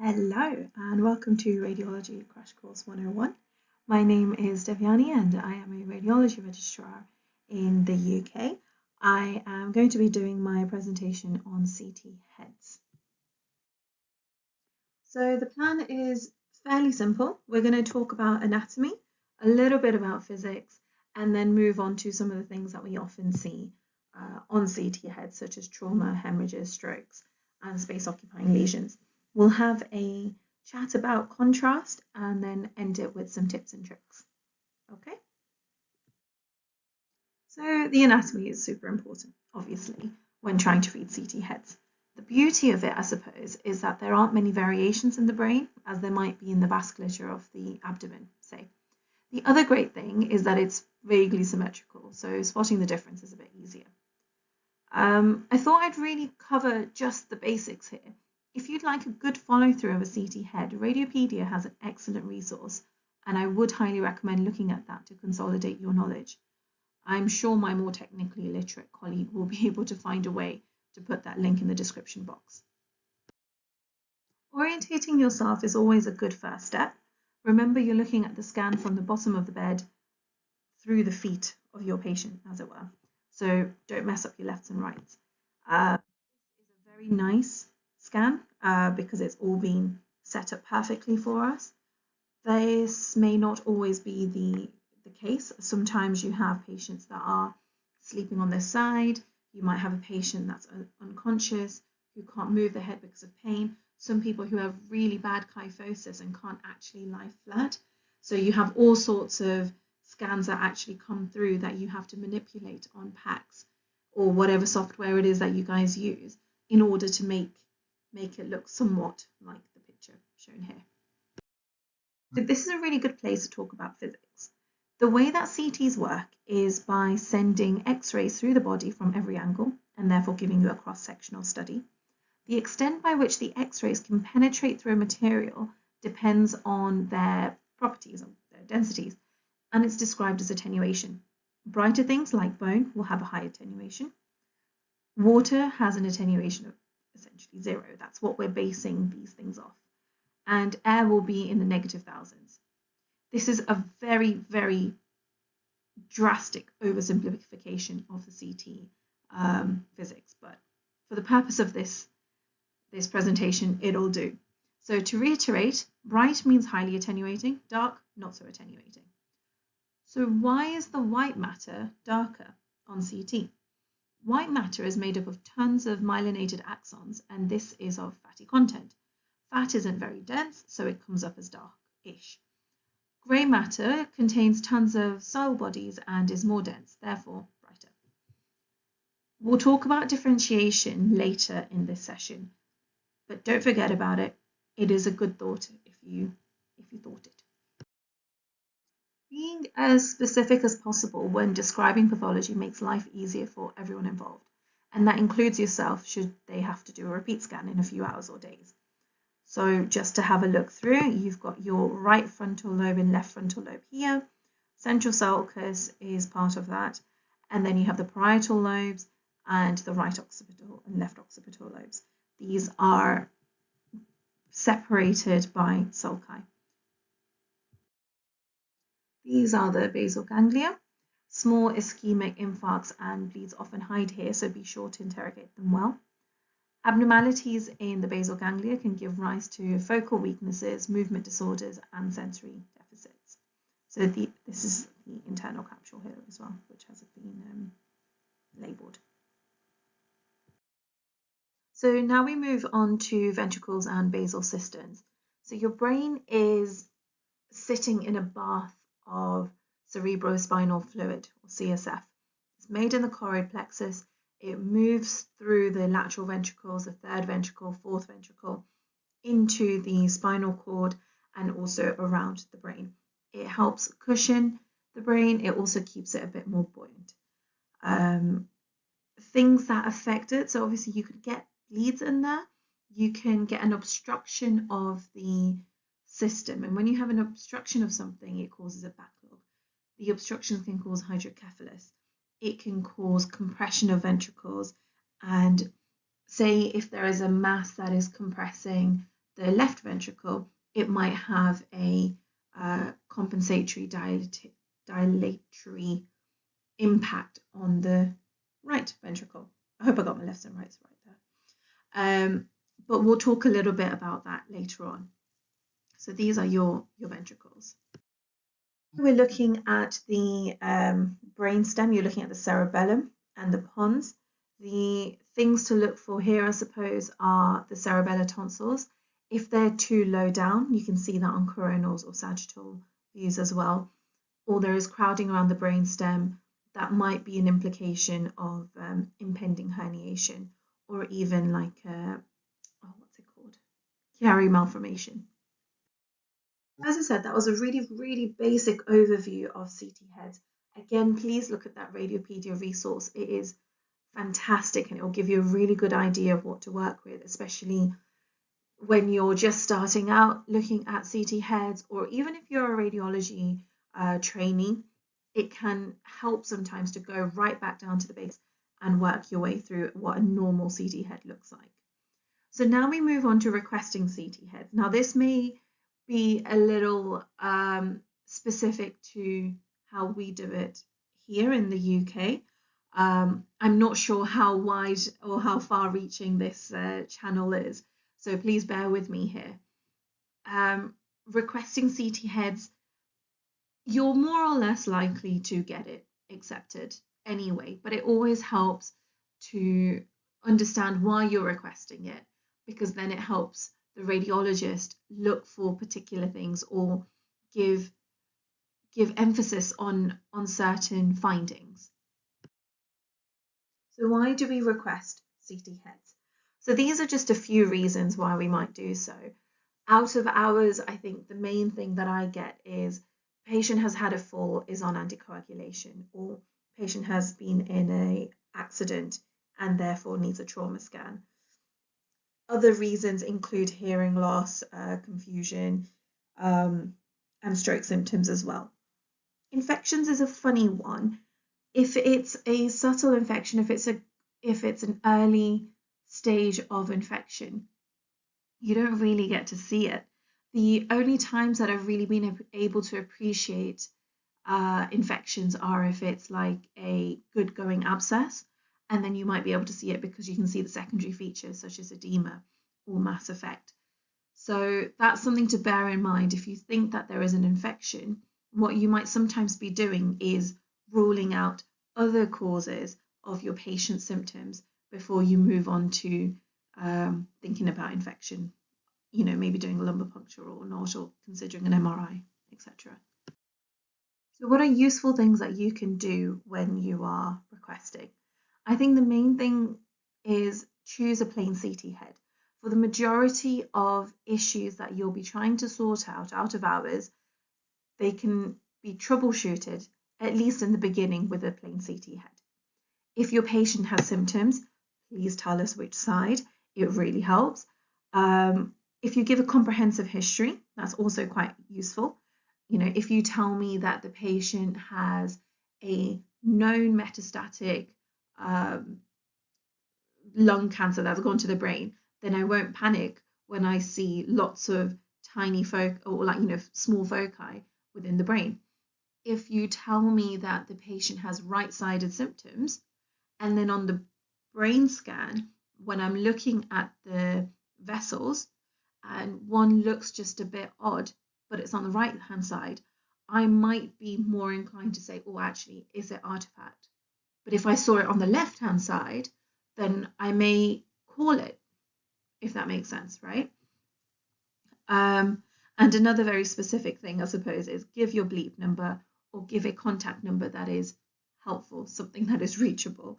Hello and welcome to Radiology Crash Course 101. My name is Devyani and I am a radiology registrar in the UK. I am going to be doing my presentation on CT heads. So the plan is fairly simple. We're going to talk about anatomy, a little bit about physics, and then move on to some of the things that we often see on CT heads, such as trauma, hemorrhages, strokes, and space-occupying lesions. We'll have a chat about contrast and then end it with some tips and tricks. Okay? So the anatomy is super important, obviously, when trying to read CT heads. The beauty of it, I suppose, is that there aren't many variations in the brain as there might be in the vasculature of the abdomen, say. The other great thing is that it's vaguely symmetrical, so spotting the difference is a bit easier. I thought I'd really cover just the basics here. If you'd like a good follow-through of a CT head, Radiopedia has an excellent resource, and I would highly recommend looking at that to consolidate your knowledge. I'm sure my more technically literate colleague will be able to find a way to put that link in the description box. Orientating yourself is always a good first step. Remember, you're looking at the scan from the bottom of the bed through the feet of your patient, as it were. So don't mess up your lefts and rights. This is a very nice scan because it's all been set up perfectly for us. This may not always be the case. Sometimes you have patients that are sleeping on their side. You might have a patient that's unconscious, who can't move their head because of pain. Some people who have really bad kyphosis and can't actually lie flat. So you have all sorts of scans that actually come through that you have to manipulate on PACS or whatever software it is that you guys use in order to make it look somewhat like the picture shown here. So this is a really good place to talk about physics. The way that CTs work is by sending X-rays through the body from every angle and therefore giving you a cross-sectional study. The extent by which the X-rays can penetrate through a material depends on their properties, or their densities, and it's described as attenuation. Brighter things like bone will have a high attenuation. Water has an attenuation of essentially 0. That's what we're basing these things off. And air will be in the negative thousands. This is a very, very drastic oversimplification of the CT physics, but for the purpose of this presentation, it'll do. So to reiterate, bright means highly attenuating, dark, not so attenuating. So why is the white matter darker on CT? White matter is made up of tons of myelinated axons, and this is of fatty content. Fat isn't very dense, so it comes up as dark-ish. Grey matter contains tons of cell bodies and is more dense, therefore brighter. We'll talk about differentiation later in this session, but don't forget about it. It is a good thought if you thought it. Being as specific as possible when describing pathology makes life easier for everyone involved, and that includes yourself should they have to do a repeat scan in a few hours or days. So just to have a look through, you've got your right frontal lobe and left frontal lobe here. Central sulcus is part of that, and then you have the parietal lobes and the right occipital and left occipital lobes. These are separated by sulci. These are the basal ganglia. Small ischemic infarcts and bleeds often hide here, so be sure to interrogate them well. Abnormalities in the basal ganglia can give rise to focal weaknesses, movement disorders, and sensory deficits. So this is the internal capsule here as well, which has been labelled. So now we move on to ventricles and basal cisterns. So your brain is sitting in a bath of cerebrospinal fluid, or CSF. It's made in the choroid plexus. It moves through the lateral ventricles, the third ventricle, fourth ventricle, into the spinal cord and also around the brain. It helps cushion the brain. It also keeps it a bit more buoyant. Things that affect it, so obviously you could get bleeds in there. You can get an obstruction of the system, and when you have an obstruction of something, it causes a backlog. The obstruction can cause hydrocephalus. It can cause compression of ventricles, and say if there is a mass that is compressing the left ventricle, it might have a compensatory dilatory impact on the right ventricle. I hope I got my lefts and rights right there. But we'll talk a little bit about that later on. So these are your ventricles. We're looking at the brainstem, you're looking at the cerebellum and the pons. The things to look for here, I suppose, are the cerebellar tonsils. If they're too low down, you can see that on coronals or sagittal views as well. Or there is crowding around the brainstem, that might be an implication of impending herniation, or even like what's it called? Chiari malformation. As I said, that was a really, really basic overview of CT heads. Again, please look at that Radiopedia resource. It is fantastic and it will give you a really good idea of what to work with, especially when you're just starting out looking at CT heads, or even if you're a radiology trainee, it can help sometimes to go right back down to the base and work your way through what a normal CT head looks like. So now we move on to requesting CT heads. Now this may be a little specific to how we do it here in the UK. I'm not sure how wide or how far reaching this channel is, so please bear with me here. Requesting CT heads, you're more or less likely to get it accepted anyway, but it always helps to understand why you're requesting it, because then it helps the radiologist look for particular things or give emphasis on certain findings. So why do we request CT heads? So these are just a few reasons why we might do so. Out of hours, I think the main thing that I get is patient has had a fall, is on anticoagulation, or patient has been in an accident and therefore needs a trauma scan. Other reasons include hearing loss, confusion, and stroke symptoms as well. Infections is a funny one. If it's a subtle infection, if it's an early stage of infection, you don't really get to see it. The only times that I've really been able to appreciate infections are if it's like a good going abscess, and then you might be able to see it because you can see the secondary features such as edema or mass effect. So that's something to bear in mind. If you think that there is an infection, what you might sometimes be doing is ruling out other causes of your patient's symptoms before you move on to thinking about infection, maybe doing a lumbar puncture or not, or considering an MRI, etc. So what are useful things that you can do when you are requesting? I think the main thing is choose a plain CT head. For the majority of issues that you'll be trying to sort out of hours, they can be troubleshooted, at least in the beginning, with a plain CT head. If your patient has symptoms, please tell us which side. It really helps. If you give a comprehensive history, that's also quite useful. If you tell me that the patient has a known metastatic lung cancer that's gone to the brain, then I won't panic when I see lots of tiny small foci within the brain. If you tell me that the patient has right-sided symptoms, and then on the brain scan, when I'm looking at the vessels and one looks just a bit odd, but it's on the right-hand side, I might be more inclined to say, oh, actually, is it artifact? But if I saw it on the left-hand side, then I may call it, if that makes sense, right? And another very specific thing, I suppose, is give your bleep number or give a contact number that is helpful, something that is reachable.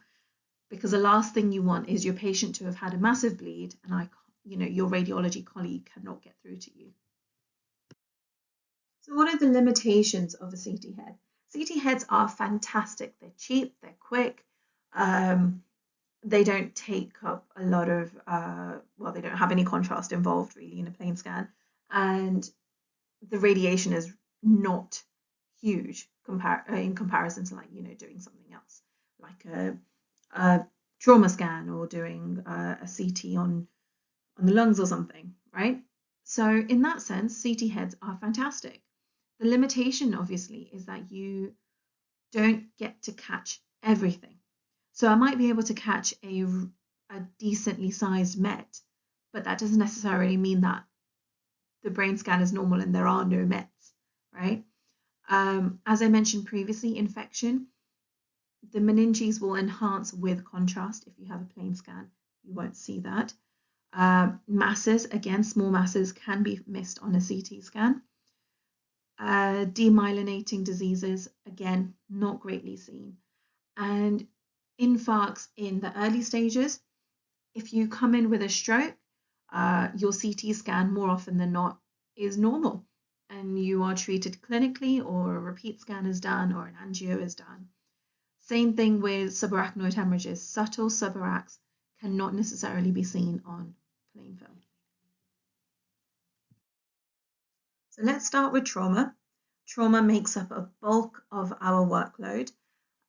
Because the last thing you want is your patient to have had a massive bleed and your radiology colleague cannot get through to you. So what are the limitations of a CT head? CT heads are fantastic. They're cheap, they're quick. They don't take up a lot of, they don't have any contrast involved really in a plain scan. And the radiation is not huge in comparison to doing something else, like a trauma scan or doing a CT on the lungs or something, right? So in that sense, CT heads are fantastic. The limitation, obviously, is that you don't get to catch everything. So I might be able to catch a decently sized Met, but that doesn't necessarily mean that the brain scan is normal and there are no Mets, right? As I mentioned previously, infection, the meninges will enhance with contrast. If you have a plain scan, you won't see that. Masses, again, small masses can be missed on a CT scan. Demyelinating diseases, again, not greatly seen. And infarcts in the early stages, if you come in with a stroke, your CT scan more often than not is normal and you are treated clinically, or a repeat scan is done, or an angio is done. Same thing with subarachnoid hemorrhages. Subtle subarachs cannot necessarily be seen on plain film. So let's start with trauma. Trauma makes up a bulk of our workload,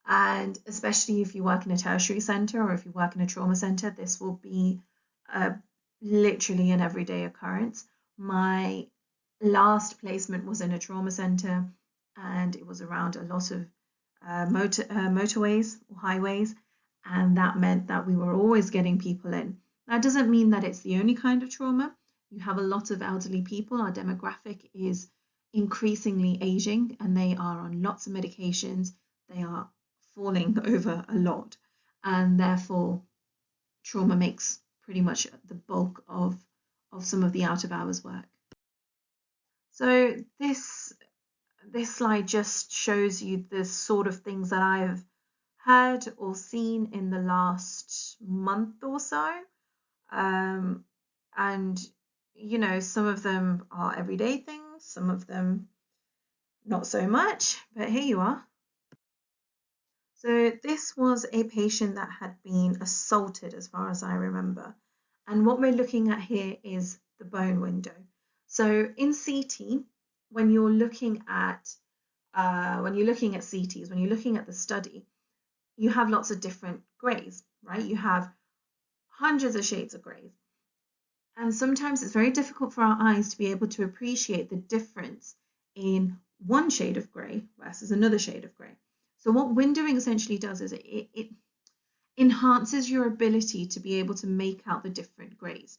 and especially if you work in a tertiary centre or if you work in a trauma centre, this will be literally an everyday occurrence. My last placement was in a trauma centre, and it was around a lot of motorways or highways, and that meant that we were always getting people in. That doesn't mean that it's the only kind of trauma. You have a lot of elderly people. Our demographic is increasingly aging, and they are on lots of medications. They are falling over a lot, and therefore trauma makes pretty much the bulk of some of the out of hours work. So this slide just shows you the sort of things that I've heard or seen in the last month or so. And, you know, some of them are everyday things, some of them not so much, but here you are. So this was a patient that had been assaulted, as far as I remember. And what we're looking at here is the bone window. So in CT, when you're looking at CTs, when you're looking at the study, you have lots of different greys, right? You have hundreds of shades of greys. And sometimes it's very difficult for our eyes to be able to appreciate the difference in one shade of grey versus another shade of grey. So what windowing essentially does is it enhances your ability to be able to make out the different greys.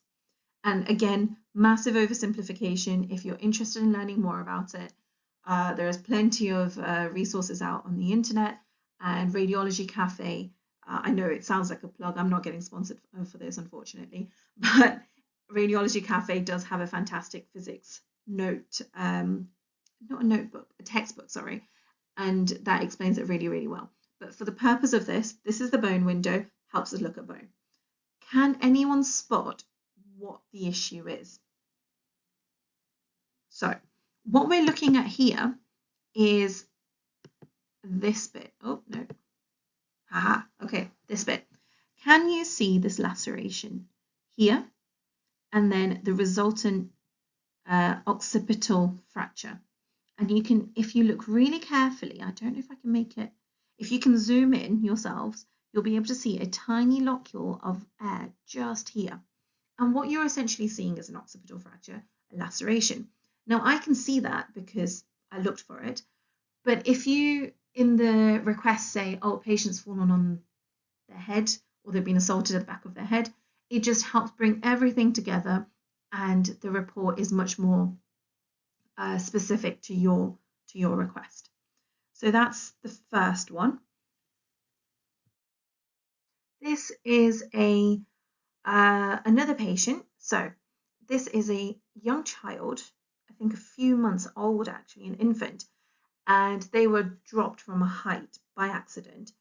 And again, massive oversimplification. If you're interested in learning more about it, there's plenty of resources out on the internet, and Radiology Cafe. I know it sounds like a plug. I'm not getting sponsored for this, unfortunately, but Radiology Cafe does have a fantastic physics note, not a notebook, a textbook, sorry, and that explains it really, really well. But for the purpose of this is the bone window, helps us look at bone. Can anyone spot what the issue is? So what we're looking at here is this bit. Oh, no. Haha, okay, this bit. Can you see this laceration here? And then the resultant occipital fracture. And you can, if you look really carefully, I don't know if I can make it, if you can zoom in yourselves, you'll be able to see a tiny locule of air just here. And what you're essentially seeing is an occipital fracture, a laceration. Now I can see that because I looked for it, but if you in the request say, oh, patient's fallen on their head or they've been assaulted at the back of their head, it just helps bring everything together, and the report is much more specific to your request. So that's the first one. This is a another patient. So this is a young child, I think a few months old actually, an infant, and they were dropped from a height by accident.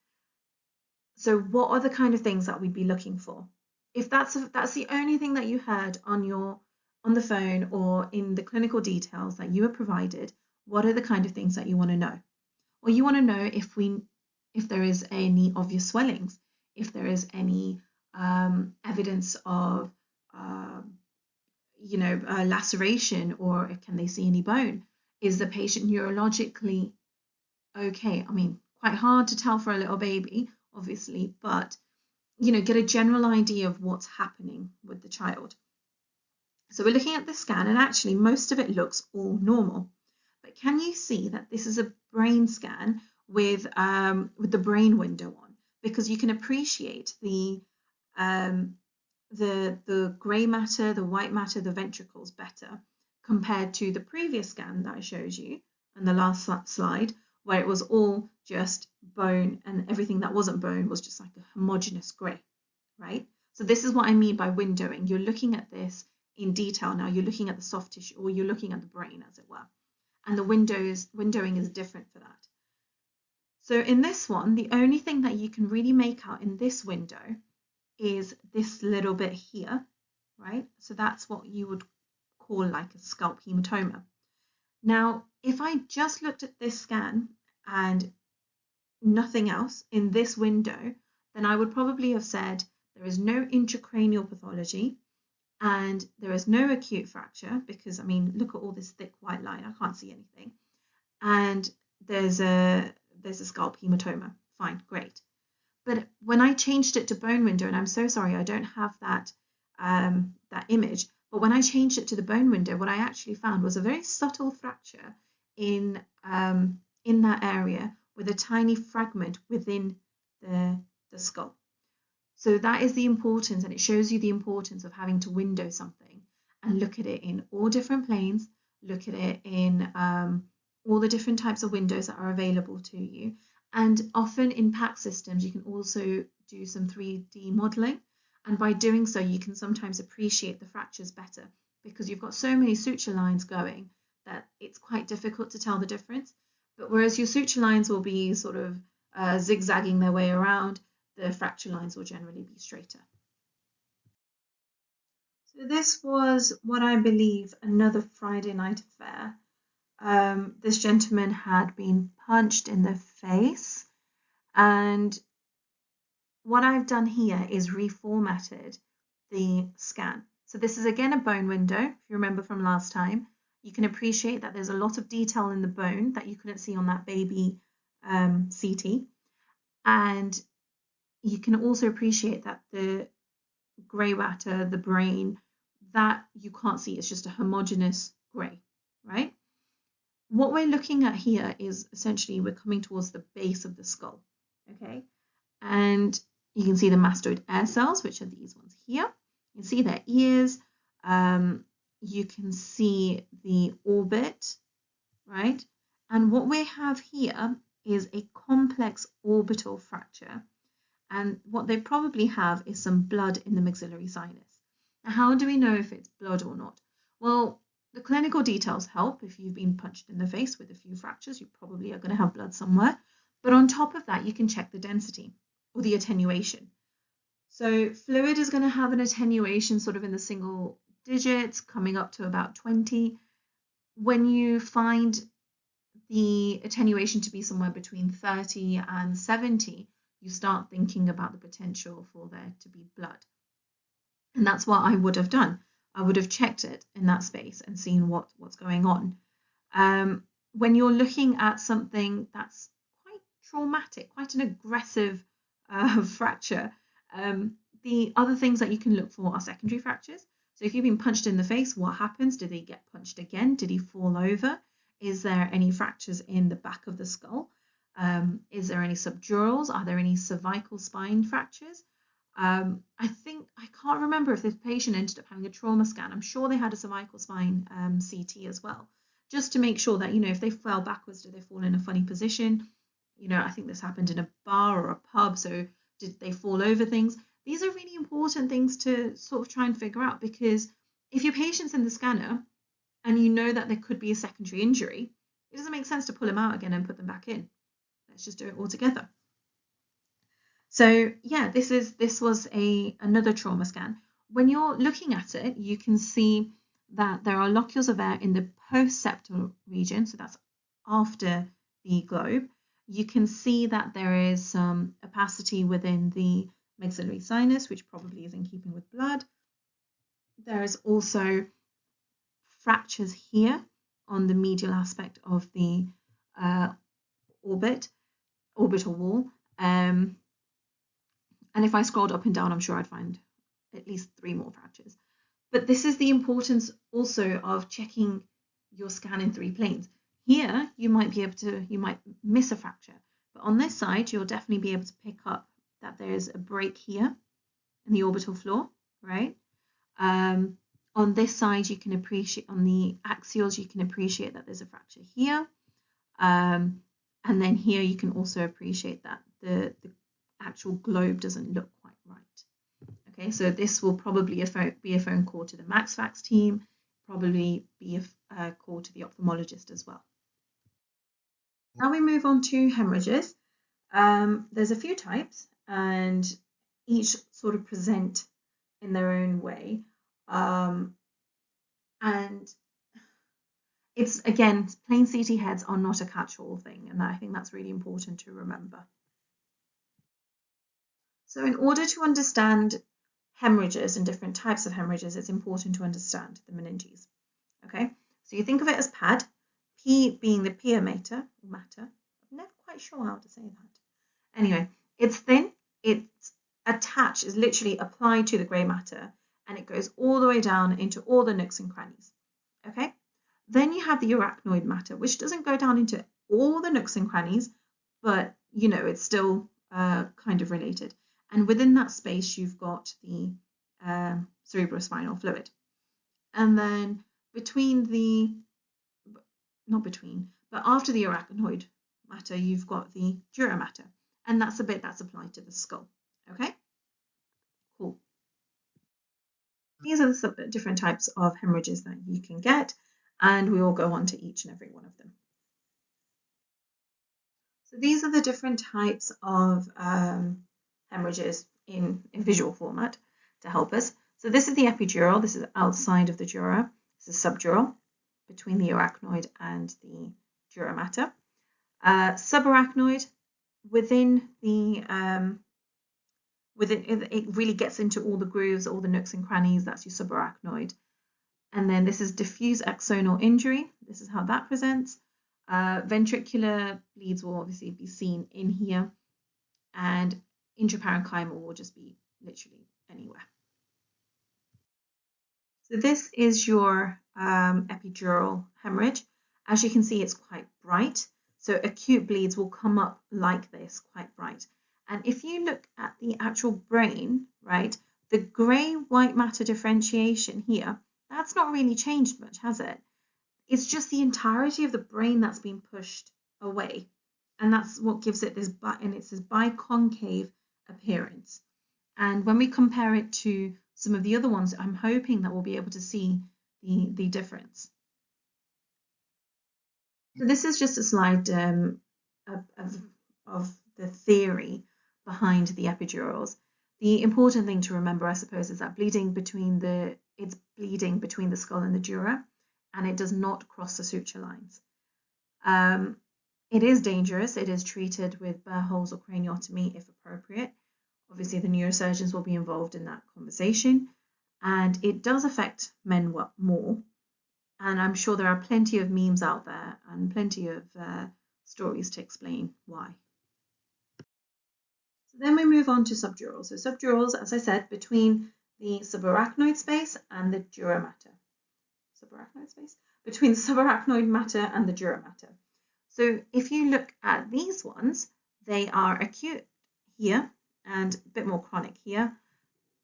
So what are the kind of things that we'd be looking for? If that's the only thing that you heard on the phone or in the clinical details that you were provided, what are the kind of things that you want to know? Well, you want to know if there is any obvious swellings, if there is any evidence of laceration, or can they see any bone? Is the patient neurologically okay? I mean, quite hard to tell for a little baby, obviously, but get a general idea of what's happening with the child. So we're looking at the scan, and actually most of it looks all normal. But can you see that this is a brain scan with the brain window on? Because you can appreciate the grey matter, the white matter, the ventricles better compared to the previous scan that I showed you on the last slide, where it was all just bone and everything that wasn't bone was just like a homogeneous grey, right? So this is what I mean by windowing. You're looking at this in detail now. You're looking at the soft tissue, or you're looking at the brain, as it were. And the windowing is different for that. So in this one, the only thing that you can really make out in this window is this little bit here, right? So that's what you would call like a scalp hematoma. Now, if I just looked at this scan and nothing else in this window, then I would probably have said there is no intracranial pathology and there is no acute fracture, because I mean, look at all this thick white line, I can't see anything. And there's a scalp hematoma. Fine, great. But when I changed it to bone window, and I'm so sorry I don't have that that image, but when I changed it to the bone window, what I actually found was a very subtle fracture in that area with a tiny fragment within the skull. So that is the importance, and it shows you the importance of having to window something and look at it in all different planes, look at it in all the different types of windows that are available to you. And often in PACS systems, you can also do some 3D modeling. And by doing so, you can sometimes appreciate the fractures better, because you've got so many suture lines going that it's quite difficult to tell the difference. But whereas your suture lines will be sort of zigzagging their way around, the fracture lines will generally be straighter. So this was what I believe another Friday night affair. This gentleman had been punched in the face, and what I've done here is reformatted the scan. So this is again a bone window, if you remember from last time. You can appreciate that there's a lot of detail in the bone that you couldn't see on that baby CT. And you can also appreciate that the grey matter, the brain, that you can't see. It's just a homogeneous grey, right? What we're looking at here is essentially we're coming towards the base of the skull, okay? And you can see the mastoid air cells, which are these ones here. You can see their ears. You can see the orbit, right? And what we have here is a complex orbital fracture. And what they probably have is some blood in the maxillary sinus. Now, how do we know if it's blood or not? Well, the clinical details help. If you've been punched in the face with a few fractures, you probably are going to have blood somewhere. But on top of that, you can check the density or the attenuation. So fluid is going to have an attenuation sort of in the single digits, coming up to about 20. When you find the attenuation to be somewhere between 30 and 70, you start thinking about the potential for there to be blood. And that's what I would have done. I would have checked it in that space and seen what's going on. When you're looking at something that's quite traumatic, quite an aggressive fracture, the other things that you can look for are secondary fractures. So if you've been punched in the face, what happens? Did he get punched again? Did he fall over? Is there any fractures in the back of the skull? Is there any subdurals? Are there any cervical spine fractures? I can't remember if this patient ended up having a trauma scan. I'm sure they had a cervical spine CT as well, just to make sure that, if they fell backwards, did they fall in a funny position? I think this happened in a bar or a pub, so did they fall over things? These are really important things to sort of try and figure out, because if your patient's in the scanner and you know that there could be a secondary injury, it doesn't make sense to pull them out again and put them back in. Let's just do it all together. So yeah, this was another trauma scan. When you're looking at it, you can see that there are locules of air in the post-septal region, so that's after the globe. You can see that there is some opacity within the maxillary sinus, which probably is in keeping with blood. There is also fractures here on the medial aspect of the orbital wall. And if I scrolled up and down, I'm sure I'd find at least 3 more fractures. But this is the importance also of checking your scan in 3 planes. Here, you might miss a fracture, but on this side, you'll definitely be able to pick up that there's a break here in the orbital floor, right? On this side, you can appreciate, on the axials, you can appreciate that there's a fracture here. And then here, you can also appreciate that the actual globe doesn't look quite right. Okay, so this will probably be a phone call to the MaxFax team, probably be a call to the ophthalmologist as well. Now we move on to hemorrhages. There's a few types, and each sort of present in their own way. And it's, again, plain CT heads are not a catch-all thing, and I think that's really important to remember. So in order to understand hemorrhages and different types of hemorrhages, it's important to understand the meninges. Okay, so you think of it as pad, P being the pia mater. I'm never quite sure how to say that. Anyway, it's thin, it's attached, is literally applied to the grey matter, and it goes all the way down into all the nooks and crannies. Okay, then you have the arachnoid matter, which doesn't go down into all the nooks and crannies, but you know, it's still kind of related. And within that space, you've got the cerebrospinal fluid. And then after the arachnoid matter, you've got the dura mater. And that's the bit that's applied to the skull. Okay, cool. These are the different types of hemorrhages that you can get, and we will go on to each and every one of them. So these are the different types of hemorrhages in visual format to help us. So this is the epidural. This is outside of the dura. This is subdural, between the arachnoid and the dura mater. Subarachnoid, within the it really gets into all the grooves, all the nooks and crannies. That's your subarachnoid. And then this is diffuse axonal injury. This is how that presents. Ventricular bleeds will obviously be seen in here, and intraparenchymal will just be literally anywhere. So this is your epidural hemorrhage. As you can see, it's quite bright. So acute bleeds will come up like this, quite bright. And if you look at the actual brain, right, the grey-white matter differentiation here, that's not really changed much, has it? It's just the entirety of the brain that's been pushed away. And that's what gives it this biconcave appearance. And when we compare it to some of the other ones, I'm hoping that we'll be able to see the difference. So this is just a slide of the theory behind the epidurals. The important thing to remember, I suppose, is that it's bleeding between the skull and the dura, and it does not cross the suture lines. It is dangerous. It is treated with burr holes or craniotomy if appropriate. Obviously, the neurosurgeons will be involved in that conversation, and it does affect men more. And I'm sure there are plenty of memes out there and plenty of stories to explain why. So then we move on to subdurals. So subdurals, as I said, between the subarachnoid space and the dura mater. Subarachnoid space? Between the subarachnoid matter and the dura mater. So if you look at these ones, they are acute here and a bit more chronic here,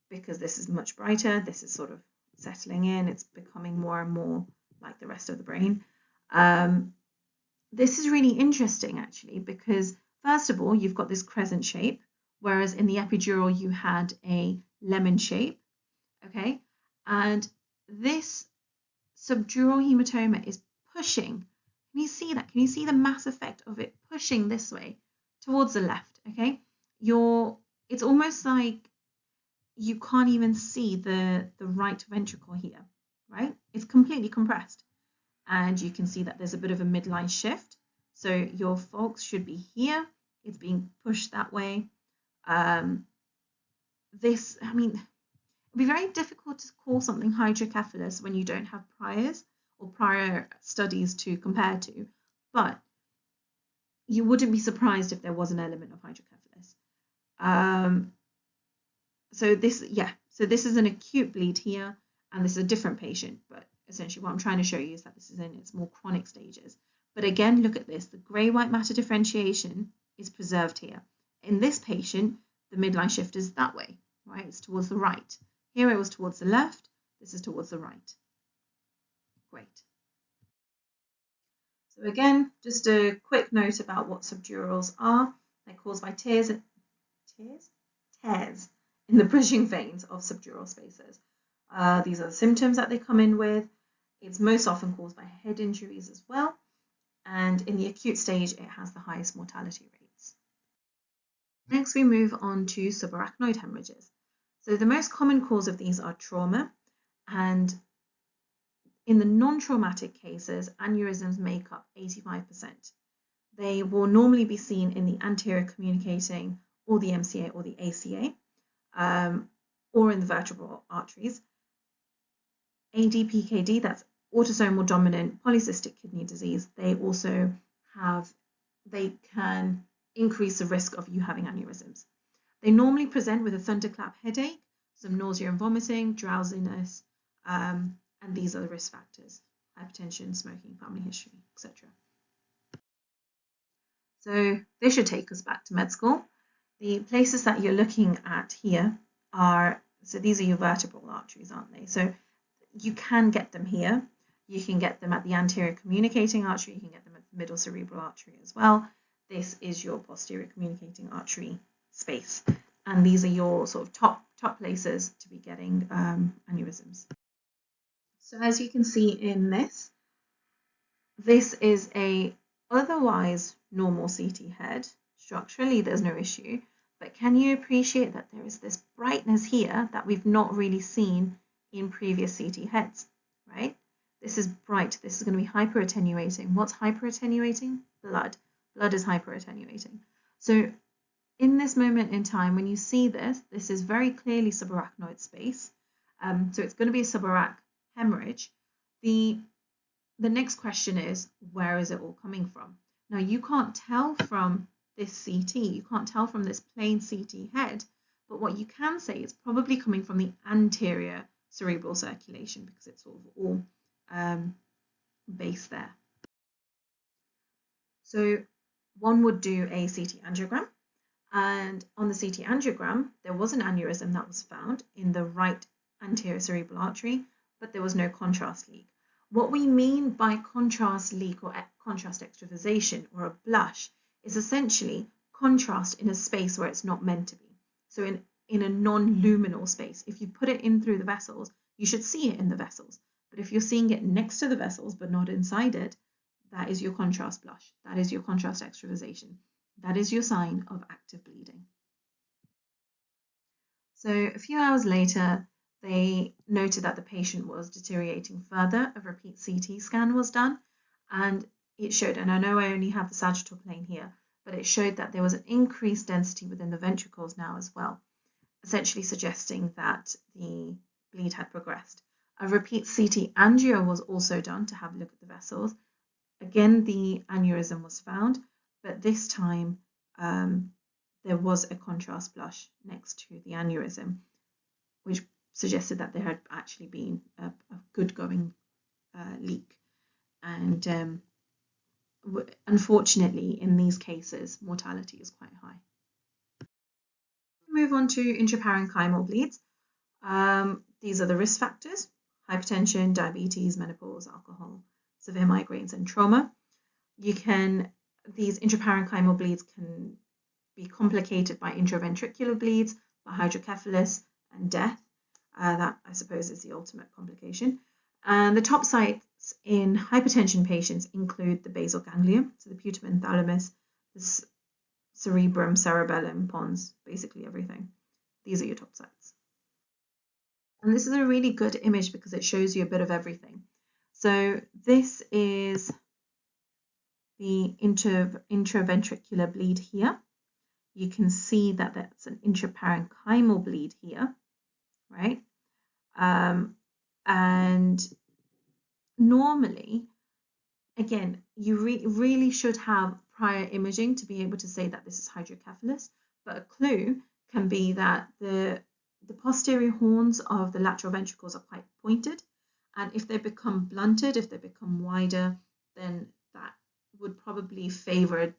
because this is much brighter. This is sort of settling in. It's becoming more and more like the rest of the brain. This is really interesting, actually, because first of all, you've got this crescent shape, whereas in the epidural, you had a lemon shape, okay? And this subdural hematoma is pushing. Can you see that? Can you see the mass effect of it pushing this way towards the left, okay? It's almost like you can't even see the right ventricle here, right? It's completely compressed. And you can see that there's a bit of a midline shift. So your folks should be here. It's being pushed that way. It'd be very difficult to call something hydrocephalus when you don't have prior studies to compare to, but you wouldn't be surprised if there was an element of hydrocephalus. So this is an acute bleed here, and this is a different patient, but essentially what I'm trying to show you is that this is in its more chronic stages. But again, look at this, the grey-white matter differentiation is preserved here. In this patient, the midline shift is that way, right? It's towards the right. Here it was towards the left, this is towards the right. Great. So again, just a quick note about what subdurals are. They're caused by tears in the bridging veins of subdural spaces. These are the symptoms that they come in with. It's most often caused by head injuries as well. And in the acute stage, it has the highest mortality rates. Next, we move on to subarachnoid hemorrhages. So the most common cause of these are trauma, and in the non-traumatic cases, aneurysms make up 85%. They will normally be seen in the anterior communicating or the MCA or the ACA, or in the vertebral arteries. ADPKD, that's autosomal dominant polycystic kidney disease, they can increase the risk of you having aneurysms. They normally present with a thunderclap headache, some nausea and vomiting, drowsiness, and these are the risk factors: hypertension, smoking, family history, etc. So this should take us back to med school. The places that you're looking at here are, so these are your vertebral arteries, aren't they? So you can get them here. You can get them at the anterior communicating artery. You can get them at the middle cerebral artery as well. This is your posterior communicating artery space. And these are your sort of top places to be getting aneurysms. So as you can see in this is a otherwise normal CT head. Structurally, there's no issue. But can you appreciate that there is this brightness here that we've not really seen in previous CT heads, right? This is bright. This is going to be hyperattenuating. What's hyperattenuating? Blood. Blood is hyperattenuating. So in this moment in time, when you see this is very clearly subarachnoid space. So it's going to be a subarach hemorrhage. The next question is, where is it all coming from? Now, you can't tell from this CT, you can't tell from this plain CT head, but what you can say is probably coming from the anterior cerebral circulation, because it's sort of all based there. So one would do a CT angiogram, and on the CT angiogram, there was an aneurysm that was found in the right anterior cerebral artery, but there was no contrast leak. What we mean by contrast leak or contrast extravasation or a blush is essentially contrast in a space where it's not meant to be. So in a non-luminal space, if you put it in through the vessels, you should see it in the vessels. But if you're seeing it next to the vessels but not inside it, that is your contrast blush. That is your contrast extravasation. That is your sign of active bleeding. So a few hours later, they noted that the patient was deteriorating further. A repeat CT scan was done, and it showed, and I know I only have the sagittal plane here, but it showed that there was an increased density within the ventricles now as well, essentially suggesting that the bleed had progressed. A repeat CT angio was also done to have a look at the vessels. Again, the aneurysm was found, but this time there was a contrast blush next to the aneurysm, which suggested that there had actually been a good going leak. And unfortunately, in these cases, mortality is quite high. Move on to intraparenchymal bleeds. These are the risk factors: hypertension, diabetes, menopause, alcohol, severe migraines, and trauma. These intraparenchymal bleeds can be complicated by intraventricular bleeds, by hydrocephalus, and death. That, I suppose, is the ultimate complication. And the top sites in hypertension patients include the basal ganglia, so the putamen, thalamus, the cerebrum, cerebellum, pons, basically everything. These are your top sites. And this is a really good image because it shows you a bit of everything. So this is the intraventricular bleed here. You can see that that's an intraparenchymal bleed here, right? And normally, again, you really should have prior imaging to be able to say that this is hydrocephalus, but a clue can be that the the posterior horns of the lateral ventricles are quite pointed, and if they become blunted, if they become wider, then that would probably favor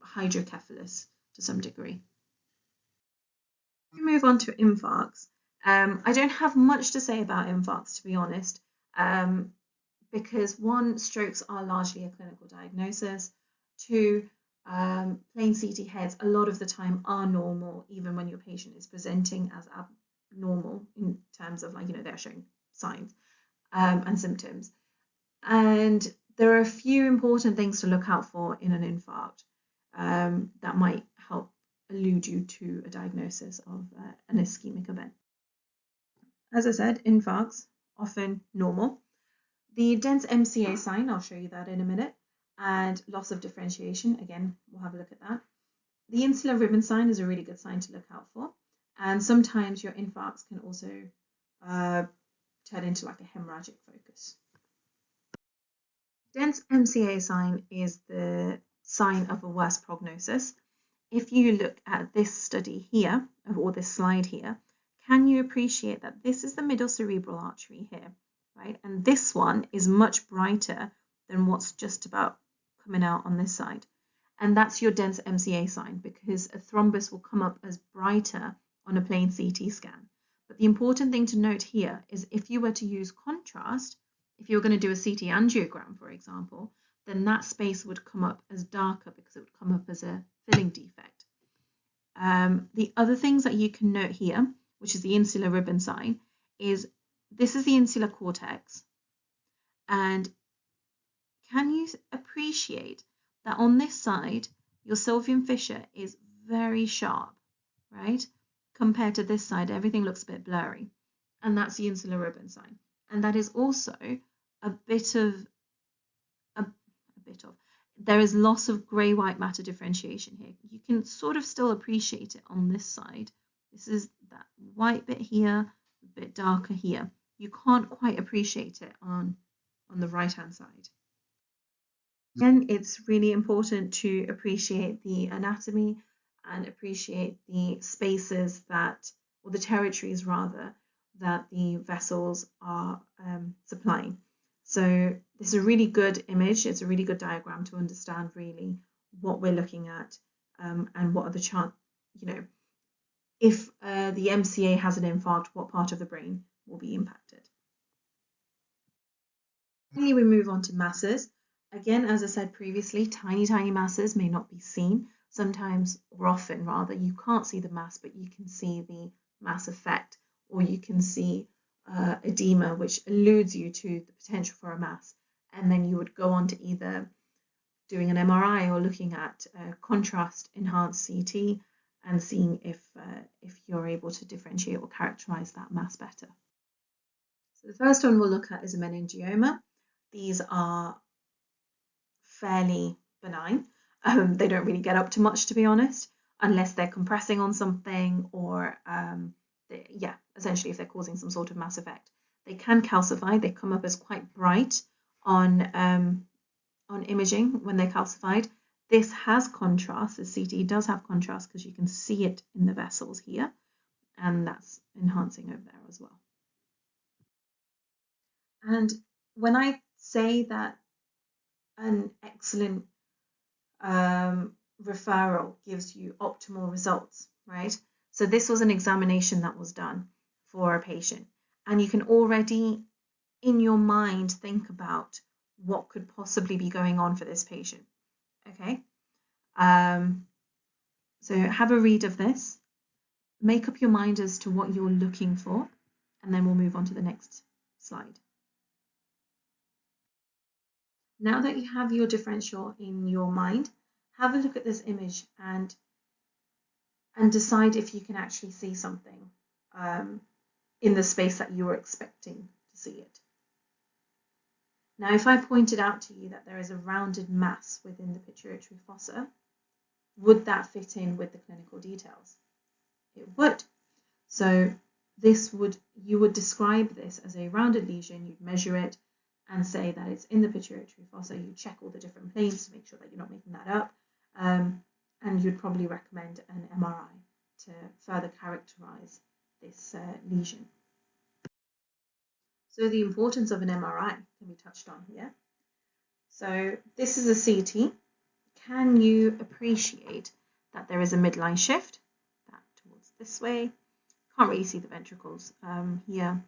hydrocephalus to some degree. We move on to infarcts. I don't have much to say about infarcts, to be honest, because one, strokes are largely a clinical diagnosis. Two, plain CT heads a lot of the time are normal, even when your patient is presenting as abnormal in terms of, like, they're showing signs and symptoms. And there are a few important things to look out for in an infarct that might help allude you to a diagnosis of an ischemic event. As I said, infarcts often normal. The dense MCA sign, I'll show you that in a minute, and loss of differentiation, again, we'll have a look at that. The insular ribbon sign is a really good sign to look out for, and sometimes your infarcts can also turn into like a hemorrhagic focus. Dense MCA sign is the sign of a worse prognosis. If you look at this study here, or this slide here, can you appreciate that this is the middle cerebral artery here, right? And this one is much brighter than what's just about coming out on this side. And that's your dense MCA sign, because a thrombus will come up as brighter on a plain CT scan. But the important thing to note here is if you were to use contrast, if you were going to do a CT angiogram, for example, then that space would come up as darker because it would come up as a filling defect. The other things that you can note here, which is the insular ribbon sign, is this is the insular cortex. And can you appreciate that on this side, your Sylvian fissure is very sharp, right? Compared to this side, everything looks a bit blurry. And that's the insular ribbon sign. And that is also there is loss of grey-white matter differentiation here. You can sort of still appreciate it on this side. This is that white bit here, a bit darker here. You can't quite appreciate it on the right-hand side. Again, it's really important to appreciate the anatomy and appreciate the spaces that, or the territories rather, that the vessels are supplying. So this is a really good image. It's a really good diagram to understand really what we're looking at and what are the chance, if the MCA has an infarct, what part of the brain will be impacted. Finally, we move on to masses. Again, as I said previously, tiny masses may not be seen. Sometimes, or often rather, you can't see the mass, but you can see the mass effect, or you can see edema, which alludes you to the potential for a mass. And then you would go on to either doing an MRI or looking at contrast enhanced CT and seeing if you're able to differentiate or characterize that mass better. So the first one we'll look at is a meningioma. These are fairly benign. They don't really get up to much, to be honest, unless they're compressing on something or essentially if they're causing some sort of mass effect. They can calcify. They come up as quite bright on imaging when they're calcified. This has contrast. The CT does have contrast because you can see it in the vessels here, and that's enhancing over there as well. And when I say that an excellent referral gives you optimal results, right? So this was an examination that was done for a patient, and you can already in your mind think about what could possibly be going on for this patient. Okay, so have a read of this, make up your mind as to what you're looking for, and then we'll move on to the next slide. Now that you have your differential in your mind, have a look at this image and decide if you can actually see something in the space that you were expecting to see it. Now, if I pointed out to you that there is a rounded mass within the pituitary fossa, would that fit in with the clinical details? It would. So you would describe this as a rounded lesion, you'd measure it and say that it's in the pituitary fossa. You check all the different planes to make sure that you're not making that up, and you'd probably recommend an MRI to further characterize this lesion. So the importance of an MRI can be touched on here. So this is a CT. Can you appreciate that there is a midline shift that towards this way? Can't really see the ventricles here.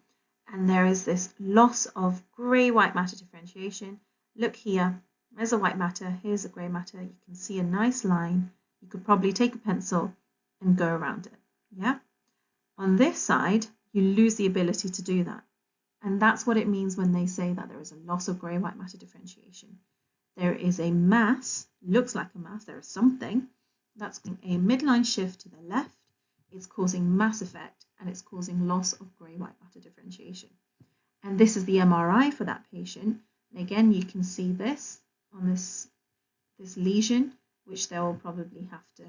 And there is this loss of grey-white matter differentiation. Look here, there's a white matter, here's a grey matter. You can see a nice line. You could probably take a pencil and go around it. Yeah. On this side, you lose the ability to do that. And that's what it means when they say that there is a loss of grey-white matter differentiation. There is a mass, looks like a mass, there is something that's a midline shift to the left. It's causing mass effect and it's causing loss of grey-white matter differentiation. And this is the MRI for that patient. And again, you can see this on this lesion, which they'll probably have to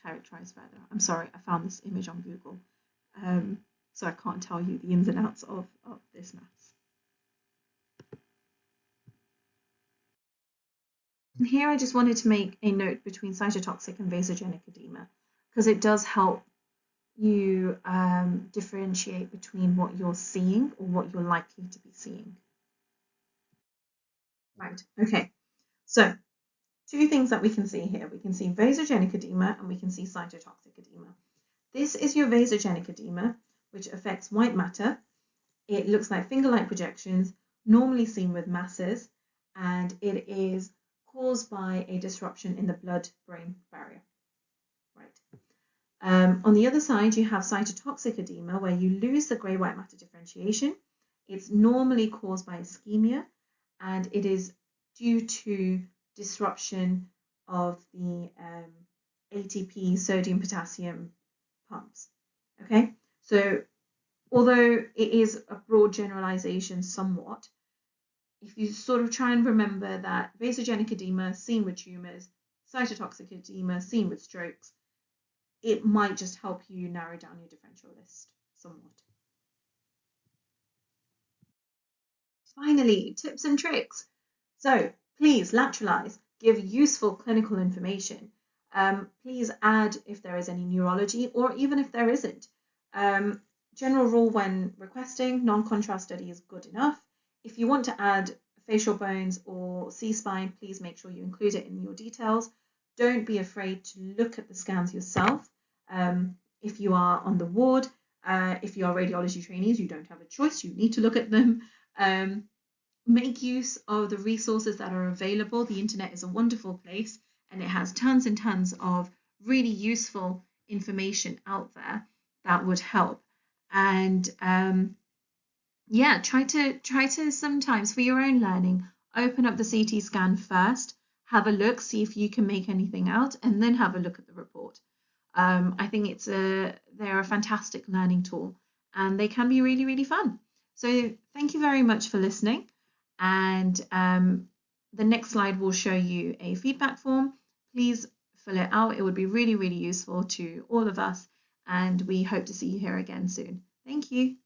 characterize further. I'm sorry, I found this image on Google. So I can't tell you the ins and outs of this mass. And here I just wanted to make a note between cytotoxic and vasogenic edema, because it does help you differentiate between what you're seeing or what you're likely to be seeing. Right, okay. So two things that we can see here. We can see vasogenic edema and we can see cytotoxic edema. This is your vasogenic edema, which affects white matter. It looks like finger-like projections, normally seen with masses, and it is caused by a disruption in the blood-brain barrier. Right. On the other side, you have cytotoxic edema, where you lose the grey-white matter differentiation. It's normally caused by ischemia, and it is due to disruption of the ATP sodium-potassium pumps. Okay, so although it is a broad generalization somewhat, if you sort of try and remember that vasogenic edema seen with tumors, cytotoxic edema seen with strokes, it might just help you narrow down your differential list somewhat. Finally, tips and tricks. So please lateralize, give useful clinical information. Please add if there is any neurology or even if there isn't. General rule when requesting, non-contrast study is good enough. If you want to add facial bones or C-spine, please make sure you include it in your details. Don't be afraid to look at the scans yourself. If you are on the ward, if you are radiology trainees, you don't have a choice, you need to look at them. Make use of the resources that are available. The internet is a wonderful place and it has tons and tons of really useful information out there that would help. And yeah, try to sometimes for your own learning, open up the CT scan first, have a look, see if you can make anything out, and then have a look at the report. I think they're a fantastic learning tool and they can be really, really fun. So thank you very much for listening. And the next slide will show you a feedback form. Please fill it out. It would be really, really useful to all of us. And we hope to see you here again soon. Thank you.